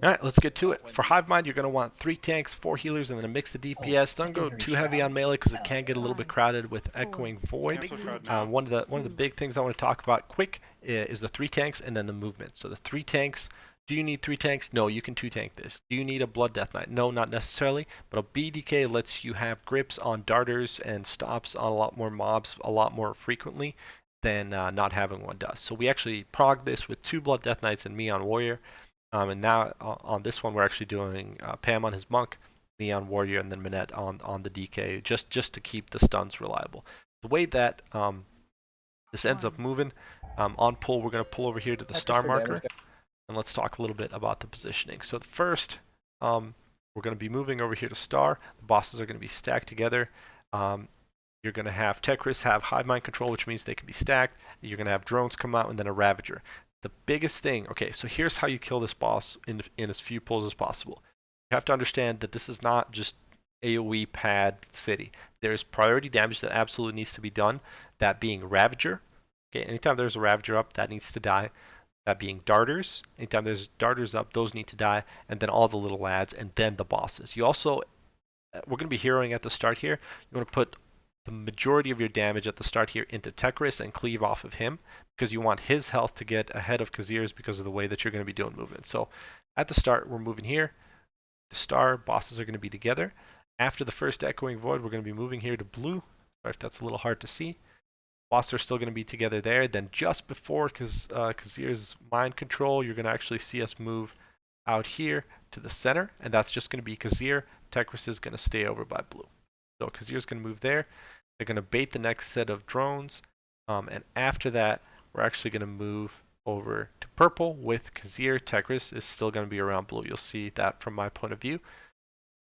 Alright, let's get to it. For Hivemind, you're going to want 3 tanks, 4 healers, and then a mix of DPS. Don't go too heavy on melee because it can get a little bit crowded with Echoing Void. One of the big things I want to talk about quick is the 3 tanks and then the movement. So the 3 tanks, do you need 3 tanks? No, you can 2 tank this. Do you need a Blood Death Knight? No, not necessarily, but a BDK lets you have grips on darters and stops on a lot more mobs a lot more frequently than not having one does. So we actually prog this with 2 Blood Death Knights and me on Warrior. And now on this one, we're actually doing Pam on his Monk, me on Warrior, and then Minette on the DK, just to keep the stuns reliable. The way that this ends up moving, on pull, we're going to pull over here to the star marker, and let's talk a little bit about the positioning. So first, we're going to be moving over here to star. The bosses are going to be stacked together. You're going to have Tekris have Hivemind control, which means they can be stacked. You're going to have drones come out, and then a Ravager. The biggest thing, okay, so here's how you kill this boss in as few pulls as possible. You have to understand that this is not just AoE pad city. There's priority damage that absolutely needs to be done, that being Ravager. Okay, anytime there's a Ravager up, that needs to die. That being Darters. Anytime there's Darters up, those need to die. And then all the little lads, and then the bosses. You also, we're going to be heroing at the start here. You want to put the majority of your damage at the start here into Tekris and cleave off of him because you want his health to get ahead of Khazir's because of the way that you're going to be doing movement. So at the start, we're moving here. The star bosses are going to be together. After the first Echoing Void, we're going to be moving here to blue. Sorry if that's a little hard to see. Bosses are still going to be together there. Then just before Khazir's mind control, you're going to actually see us move out here to the center, and that's just going to be Khazir. Tekris is going to stay over by blue. So Khazir's going to move there. They're going to bait the next set of drones. And after that, we're actually going to move over to purple with Khazir. Tekris is still going to be around blue. You'll see that from my point of view.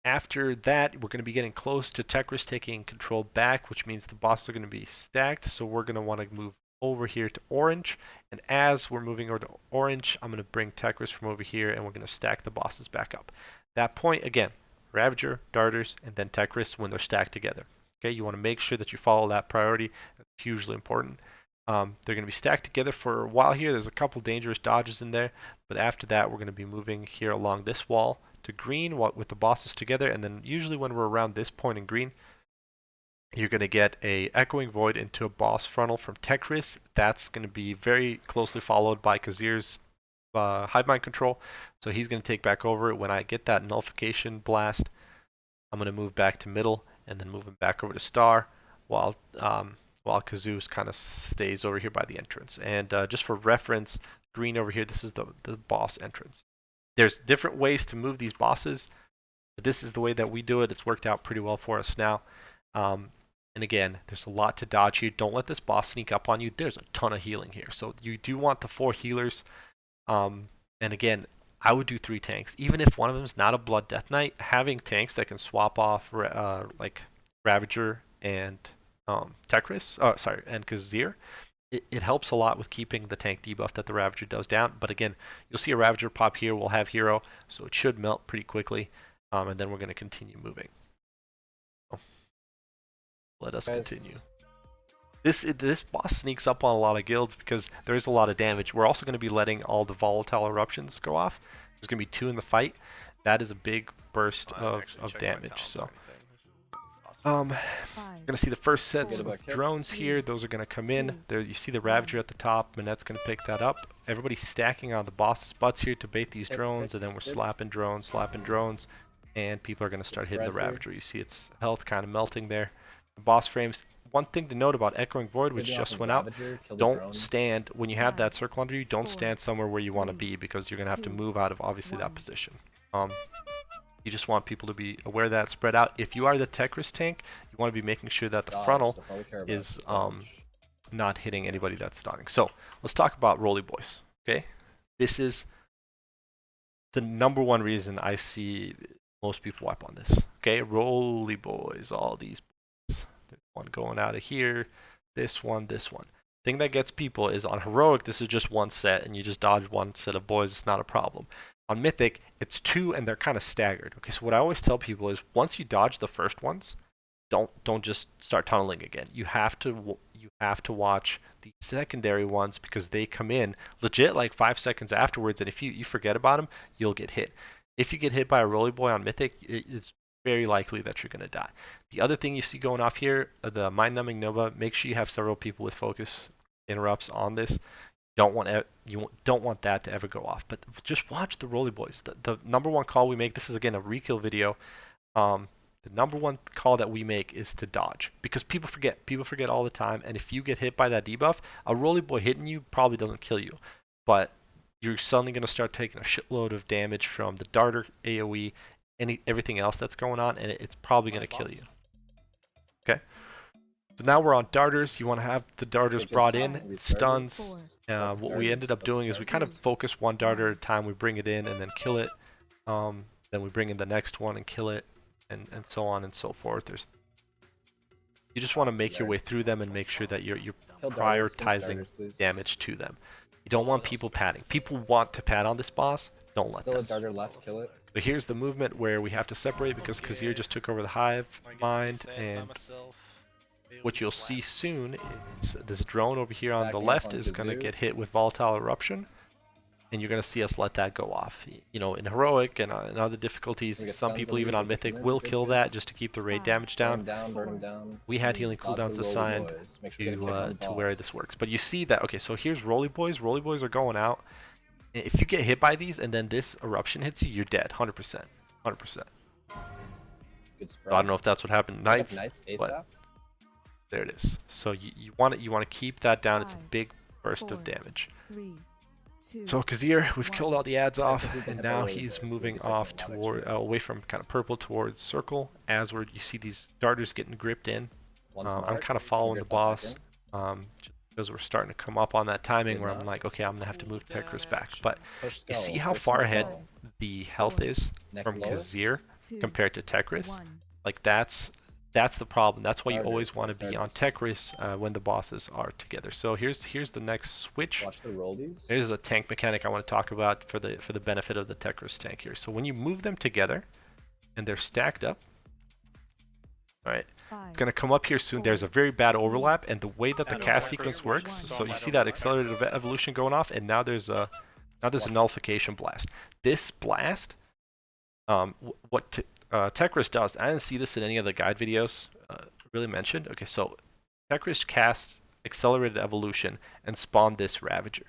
After that, we're going to be getting close to Tekris taking control back, which means the bosses are going to be stacked. So we're going to want to move over here to orange. And as we're moving over to orange, I'm going to bring Tekris from over here, and we're going to stack the bosses back up. At that point, again, Ravager, Darters, and then Tekris when they're stacked together. Okay, you want to make sure that you follow that priority. That's hugely important. They're going to be stacked together for a while here. There's a couple dangerous dodges in there, but after that, we're going to be moving here along this wall to green with the bosses together, and then usually when we're around this point in green, you're going to get a Echoing Void into a boss frontal from Tekris. That's going to be very closely followed by Khazir's Hivemind control, so he's going to take back over. When I get that nullification blast, I'm going to move back to middle and then move him back over to star while Kazoo's kind of stays over here by the entrance. And just for reference, green over here, this is the boss entrance. There's different ways to move these bosses, but this is the way that we do it. It's worked out pretty well for us now. And again, there's a lot to dodge here. Don't let this boss sneak up on you. There's a ton of healing here. So you do want the 4 healers. And again, I would do 3 tanks. Even if one of them is not a Blood Death Knight, having tanks that can swap off like Ravager and Tekris, and Khazir, it helps a lot with keeping the tank debuff that the Ravager does down. But again, you'll see a Ravager pop here. We'll have hero, so it should melt pretty quickly. And then we're going to continue moving. So, let us continue. This boss sneaks up on a lot of guilds because there's a lot of damage. We're also going to be letting all the volatile eruptions go off. There's going to be 2 in the fight. That is a big burst of damage. So, we're going to see the first sets of drones here. Those are going to come in. There, you see the Ravager at the top. Minette's going to pick that up. Everybody's stacking on the boss's butts here to bait these drones, and then we're slapping drones, and people are going to start hitting the Ravager. You see its health kind of melting there. The boss frames. One thing to note about Echoing Void, which just went out, don't stand, when you have that circle under you, don't stand somewhere where you want to be because you're going to have to move out of obviously that position. You just want people to be aware that spread out. If you are the Tekris tank, you want to be making sure that the frontal is not hitting anybody that's stunning. So let's talk about Roly Boys. Okay, this is the #1 reason I see most people wipe on this. Okay, Roly Boys, all these boys. There's one going out of here, this one. Thing that gets people is on Heroic, this is just one set, and you just dodge one set of boys, it's not a problem. On Mythic, it's 2 and they're kind of staggered. Okay, so what I always tell people is once you dodge the first ones, don't just start tunneling again. You have to watch the secondary ones because they come in legit like 5 seconds afterwards, and if you forget about them, you'll get hit. If you get hit by a Roly Boy on Mythic, it's very likely that you're gonna die. The other thing you see going off here, the Mind Numbing Nova. Make sure you have several people with focus interrupts on this. You don't want that to ever go off. But just watch the Roly Boys. The number one call we make. This is again a rekill video. The number one call that we make is to dodge because people forget. People forget all the time. And if you get hit by that debuff, a Roly Boy hitting you probably doesn't kill you, but you're suddenly going to start taking a shitload of damage from the darter AoE, everything else that's going on, and it's probably going to kill you. Okay. So now we're on darters. You want to have the darters brought in, stuns. What we ended up doing is we kind of focus one darter at a time. We bring it in and then kill it. Then we bring in the next one and kill it, and so on and so forth. You just want to make your way through them and make sure that you're prioritizing damage to them. You don't want people padding. People want to pad on this boss. Don't let them. Still a darter left, kill it. But here's the movement where we have to separate because Khazir just took over the Hivemind, and what you'll see soon is this drone over here on the left is going to get hit with Volatile Eruption, and you're going to see us let that go off. You know, in Heroic and in other difficulties, some people even on Mythic will kill that just to keep the raid damage down. We had healing cooldowns assigned to where this works. But you see that, okay, so here's Roly Boys. Roly Boys are going out. If you get hit by these and then this eruption hits you, you're dead, 100%. 100%. So I don't know if that's what happened in Knights, but there it is. So you want to keep that down. It's a big burst of damage. So Khazir, we've killed all the ads off, and now he's moving off toward away from kind of purple towards circle. As you see these darters getting gripped in. I'm kind of following the boss. Because we're starting to come up on that timing where I'm like, okay, I'm gonna have to move Tekris back. But you see how far ahead the health is from Khazir compared to Tekris? Like that's the problem. That's why you always want to be on Tekris when the bosses are together. So here's the next switch. There's a tank mechanic I want to talk about for the benefit of the Tekris tank here. So when you move them together and they're stacked up, all right, it's going to come up here soon. There's a very bad overlap, and the way that the cast sequence works, so you see that accelerated evolution going off, and now there's a nullification blast. This blast, what Tekris does, I didn't see this in any of the guide videos really mentioned. Okay, so Tekris casts accelerated evolution and spawned this Ravager.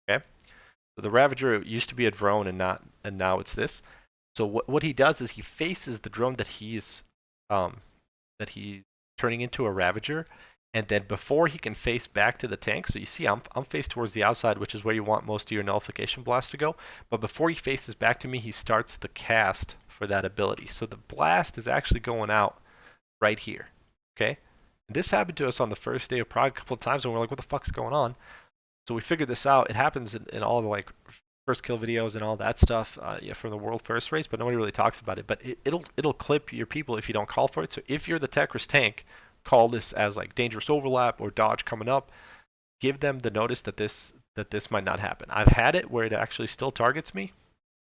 Okay, so the Ravager used to be a drone and now it's this. So what he does is he faces the drone that he's turning into a Ravager, and then before he can face back to the tank, so you see I'm faced towards the outside, which is where you want most of your nullification blasts to go, but before he faces back to me, he starts the cast for that ability. So the blast is actually going out right here, okay? And this happened to us on the first day of Prog a couple of times, and we're like, what the fuck's going on? So we figured this out. It happens in all the like first kill videos and all that stuff from the world first race, but nobody really talks about it. But it'll clip your people if you don't call for it. So if you're the Tekris tank, call this as like dangerous overlap or dodge coming up. Give them the notice that this might not happen. I've had it where it actually still targets me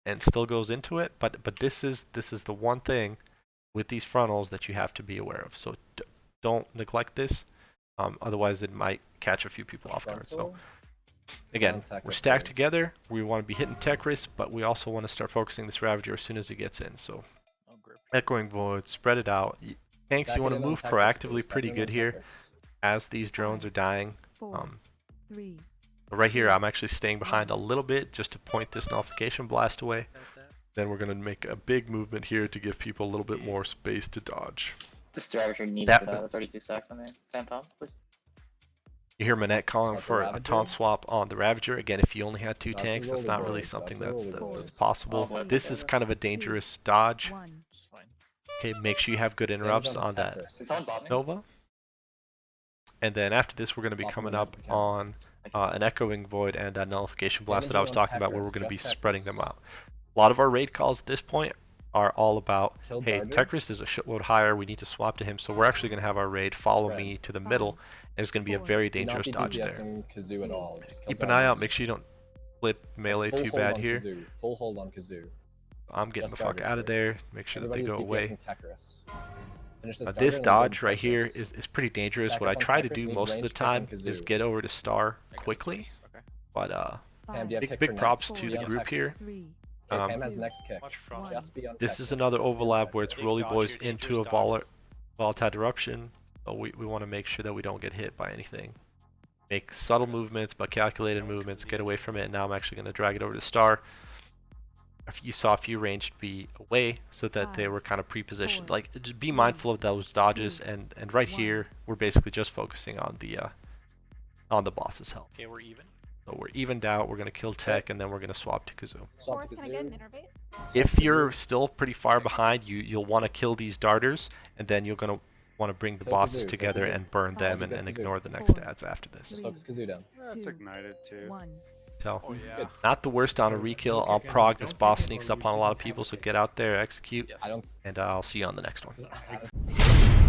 and still goes into it, but this is the one thing with these frontals that you have to be aware of. So don't neglect this, otherwise it might catch a few people off guard. So again, we're stacked together. We want to be hitting Tekris, but we also want to start focusing this Ravager as soon as he gets in. So Echoing Void, spread it out. Tanks, you want to move proactively pretty good here as these drones are dying. But right here, I'm actually staying behind a little bit just to point this nullification blast away. Then we're going to make a big movement here to give people a little bit more space to dodge. This Ravager needs 32 stacks on the Phantom, please. You hear Manette calling for a taunt swap on the Ravager. Again, if you only had 2 tanks, that's not really something that's possible. This is kind of a dangerous dodge. Okay, make sure you have good interrupts on that Nova. And then after this, we're going to be coming up on an Echoing Void and that Nullification Blast that I was talking about, where we're going to be spreading them out. A lot of our raid calls at this point are all about, hey, Tekris is a shitload higher, we need to swap to him, so we're actually going to have our raid follow me to the middle. There's going to be a very dangerous dodge there. Keep an eye out, make sure you don't flip melee too bad here. Full hold on Kazoo. I'm getting the fuck out of there, make sure that they go away. Finish this This Thunder and then dodge go right here focus. is pretty dangerous. Stack What I up on try to Cypress, do need most of the range pick time on is Kazoo. get over to star I got quickly. this. Okay. But Pam, do you have pick big for props next? to Be the on group Texas. here. Okay, Um, Pam has next kick. Watch front. Just be on This Texas. is another Just be on overlap where it's Texas. Roly dodge Boys here, into a dangerous volatile disruption. So we want to make sure that we don't get hit by anything. Make subtle movements, but calculated movements, get away from it. And now I'm actually going to drag it over to star. You saw a few ranged be away so that they were kind of pre-positioned. Like, just be mindful of those dodges, and right here we're basically just focusing on the boss's health. Okay, we're even. So we're evened out. We're gonna kill Tech, and then we're gonna swap to Kazoo. Swap Forrest, to can I get an Kazoo. innervate? If you're still pretty far behind, you'll want to kill these darters, and then you're gonna want to bring the Kill bosses Kazoo, kill together Kazoo. and burn them, Kill and Kazoo. ignore the next 4, ads after this. Just focus Kazoo down. That's ignited too. So Oh yeah. not the worst on a rekill. I'll prog. This boss sneaks up on a lot of people, so get out there, execute, I don't. and I'll see you on the next one. I don't